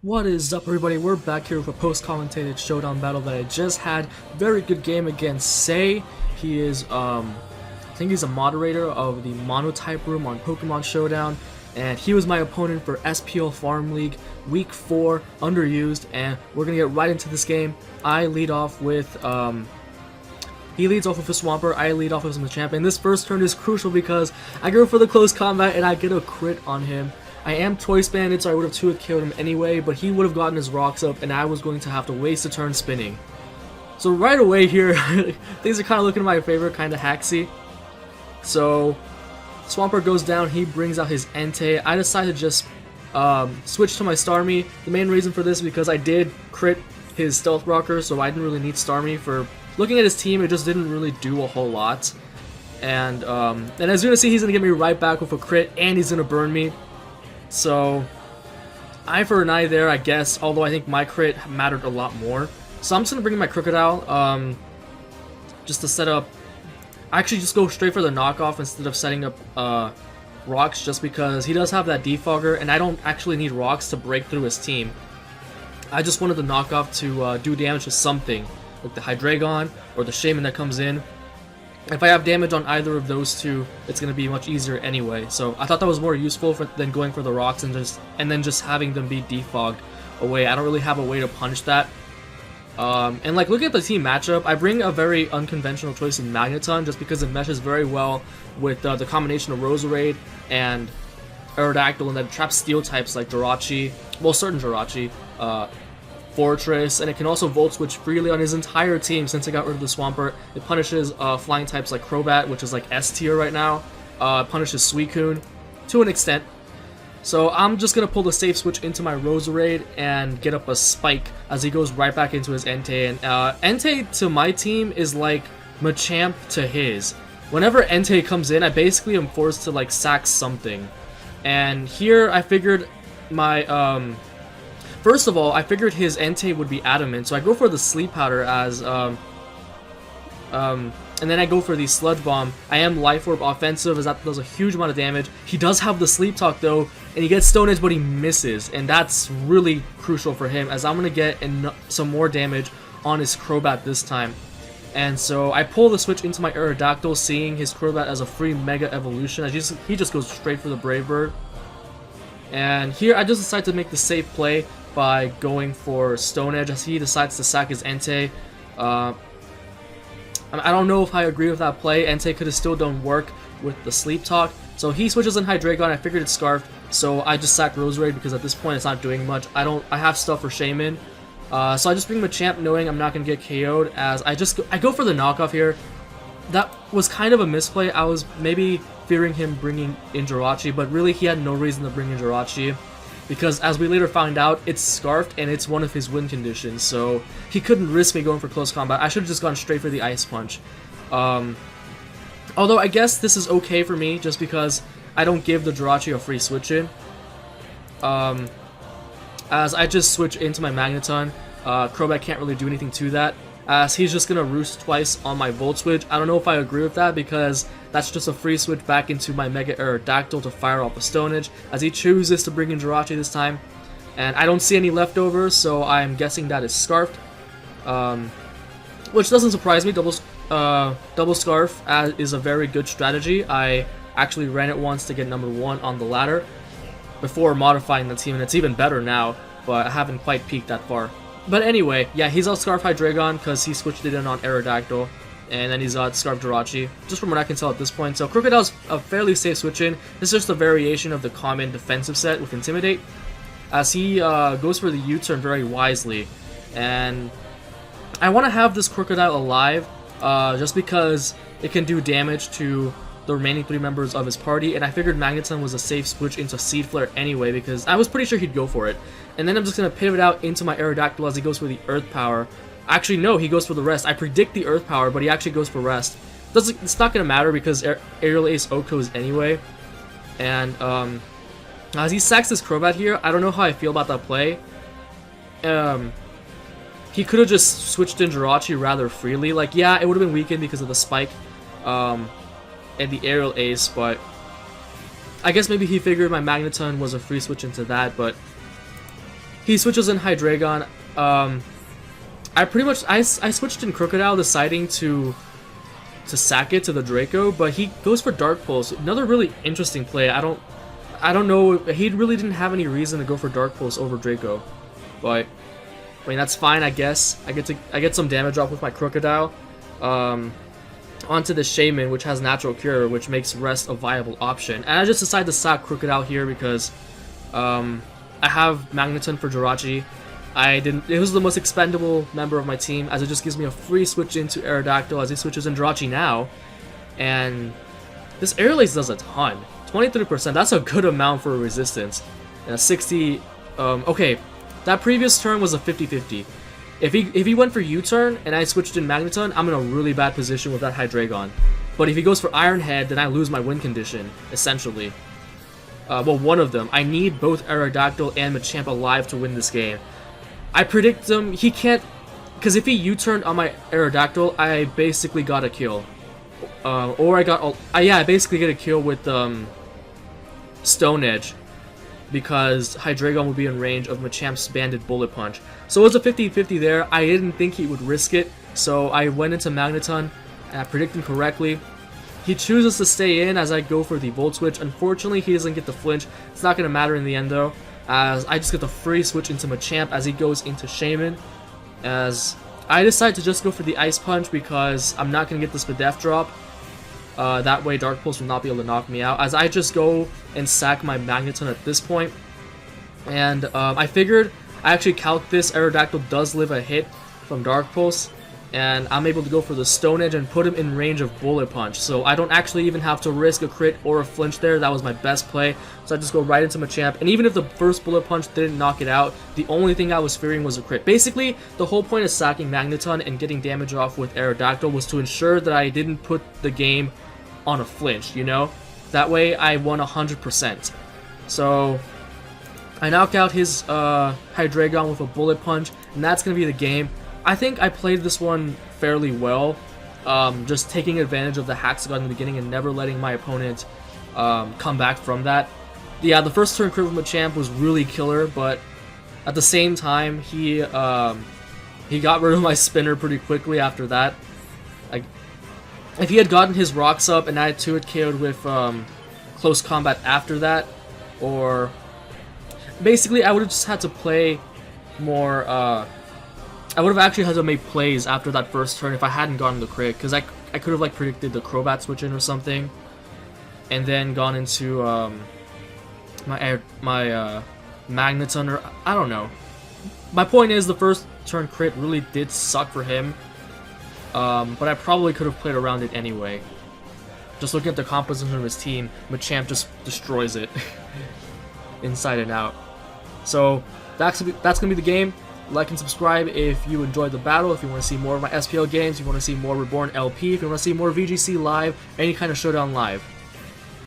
What is up, everybody? We're back here with a post-commentated showdown battle that I just had. Very good game against Say. He is, I think he's a moderator of the Monotype room on Pokemon Showdown, and he was my opponent for SPL Farm League Week 4, underused, and we're gonna get right into this game. I lead off with, he leads off with a Swampert, I lead off with some Machamp, and this first turn is crucial because I go for the close combat and I get a crit on him. I am Choice Banded, so I would have 2-hit killed him anyway, but he would have gotten his rocks up, and I was going to have to waste a turn spinning. So right away here, things are kind of looking in my favor, kind of hacksy. So Swampert goes down, he brings out his Entei. I decided to just switch to my Starmie. The main reason for this is because I did crit his Stealth Rocker, so I didn't really need Starmie. For looking at his team, it just didn't really do a whole lot. And as you're going to see, he's going to get me right back with a crit, and he's going to burn me. So, eye for an eye there, I guess, although I think my crit mattered a lot more. So I'm just going to bring in my Crocodile, just to set up... I actually just go straight for the knockoff instead of setting up rocks, just because he does have that Defogger, and I don't actually need rocks to break through his team. I just wanted the knockoff to do damage to something, like the Hydreigon or the Shaman that comes in. If I have damage on either of those two, it's going to be much easier anyway. So I thought that was more useful than going for the rocks and then just having them be defogged away. I don't really have a way to punish that. And like looking at the team matchup, I bring a very unconventional choice in Magneton just because it meshes very well with the combination of Roserade and Aerodactyl, and that traps steel types like Jirachi, well, certain Jirachi, Fortress, and it can also Volt Switch freely on his entire team since it got rid of the Swampert. It punishes flying types like Crobat, which is like S tier right now. It punishes Suicune to an extent. So I'm just going to pull the safe switch into my Roserade and get up a Spike as he goes right back into his Entei. And Entei to my team is like Machamp to his. Whenever Entei comes in, I basically am forced to like sack something. And here I figured my... First of all, I figured his Entei would be Adamant, so I go for the Sleep Powder as, and then I go for the Sludge Bomb. I am Life Orb offensive, as that does a huge amount of damage. He does have the Sleep Talk though, and he gets Stone Edge, but he misses, and that's really crucial for him, as I'm going to get some more damage on his Crobat this time. And so I pull the switch into my Aerodactyl, seeing his Crobat as a free Mega Evolution. He just goes straight for the Brave Bird. And here I just decide to make the safe play by going for Stone Edge as he decides to sack his Entei. I don't know if I agree with that play. Entei could have still done work with the Sleep Talk. So he switches in Hydreigon. I figured it's Scarfed, so I just sacked Roserade because at this point it's not doing much. I have stuff for Shaman. So I just bring Machamp knowing I'm not going to get KO'd, as I go for the knockoff here. That was kind of a misplay. I was maybe fearing him bringing in Jirachi, but really he had no reason to bring in Jirachi, because as we later found out, it's Scarfed and it's one of his win conditions, so he couldn't risk me going for close combat. I should have just gone straight for the Ice Punch. Although I guess this is okay for me, just because I don't give the Jirachi a free switch in. As I just switch into my Magneton, Crobat can't really do anything to that, as he's just going to roost twice on my Volt Switch. I don't know if I agree with that, because that's just a free switch back into my Mega Aerodactyl to fire off a Stone Edge, as he chooses to bring in Jirachi this time. And I don't see any leftovers, so I'm guessing that is Scarfed. Which doesn't surprise me. Double Scarf is a very good strategy. I actually ran it once to get number 1 on the ladder before modifying the team, and it's even better now, but I haven't quite peaked that far. But anyway, yeah, he's out Scarf Hydreigon because he switched it in on Aerodactyl, and then he's out Scarf Jirachi, just from what I can tell at this point. So Crocodile's a fairly safe switch in. This is just a variation of the common defensive set with Intimidate, as he goes for the U-turn very wisely. And I want to have this Crocodile alive, just because it can do damage to the remaining 3 members of his party, and I figured Magneton was a safe switch into Seed Flare anyway, because I was pretty sure he'd go for it. And then I'm just going to pivot out into my Aerodactyl as he goes for the Earth Power. Actually, no, he goes for the Rest. I predict the Earth Power, but he actually goes for Rest. It's not going to matter because Aerial Ace Okos anyway. And as he sacks this Crobat here, I don't know how I feel about that play. He could have just switched in Jirachi rather freely. Like, yeah, it would have been weakened because of the Spike and the Aerial Ace, but I guess maybe he figured my Magneton was a free switch into that, but he switches in Hydreigon. I pretty much I switched in Crocodile, deciding to sack it to the Draco, but he goes for Dark Pulse. Another really interesting play. I don't know. He really didn't have any reason to go for Dark Pulse over Draco, but I mean that's fine. I guess I get some damage off with my Crocodile. Onto the Shaman, which has Natural Cure, which makes Rest a viable option. And I just decided to sack Crocodile here because I have Magneton for Jirachi. It was the most expendable member of my team, as it just gives me a free switch into Aerodactyl as he switches in Jirachi now. And this Air Lace does a ton. 23%, that's a good amount for a resistance. And a 60, okay, that previous turn was a 50-50. If he went for U-turn and I switched in Magneton, I'm in a really bad position with that Hydreigon. But if he goes for Iron Head, then I lose my win condition, essentially. Well, one of them. I need both Aerodactyl and Machamp alive to win this game. I predict him, he can't, because if he U-turned on my Aerodactyl, I basically got a kill. I basically get a kill with Stone Edge, because Hydreigon would be in range of Machamp's Banded Bullet Punch. So it was a 50-50 there. I didn't think he would risk it, so I went into Magneton, and I predicted correctly. He chooses to stay in as I go for the Volt Switch. Unfortunately, he doesn't get the flinch. It's not going to matter in the end, though, as I just get the free switch into Machamp as he goes into Shaman. As I decide to just go for the Ice Punch because I'm not going to get this Spadef drop. That way Dark Pulse will not be able to knock me out, as I just go and sack my Magneton at this point. And I figured, I actually calc this, Aerodactyl does live a hit from Dark Pulse, and I'm able to go for the Stone Edge and put him in range of Bullet Punch. So I don't actually even have to risk a crit or a flinch there. That was my best play. So I just go right into Machamp, and even if the first Bullet Punch didn't knock it out, the only thing I was fearing was a crit. Basically, the whole point of sacking Magneton and getting damage off with Aerodactyl was to ensure that I didn't put the game on a flinch, you know? That way I won 100%. So I knock out his Hydreigon with a Bullet Punch, and that's going to be the game. I think I played this one fairly well, just taking advantage of the Hexagon in the beginning and never letting my opponent come back from that. Yeah, the first turn crit with Machamp was really killer, but at the same time, he got rid of my spinner pretty quickly after that. If he had gotten his rocks up and I had 2-hit KO'd with close combat after that, or basically I would have just had to play more, I would have actually had to make plays after that first turn if I hadn't gotten the crit, because I could have like predicted the Crobat switch in or something, and then gone into my Magneton, or I don't know. My point is, the first turn crit really did suck for him. But I probably could have played around it anyway. Just looking at the composition of his team, Machamp just destroys it inside and out. So that's gonna be the game. Like and subscribe if you enjoyed the battle. If you want to see more of my SPL games, if you want to see more Reborn LP, if you want to see more VGC live, any kind of Showdown live.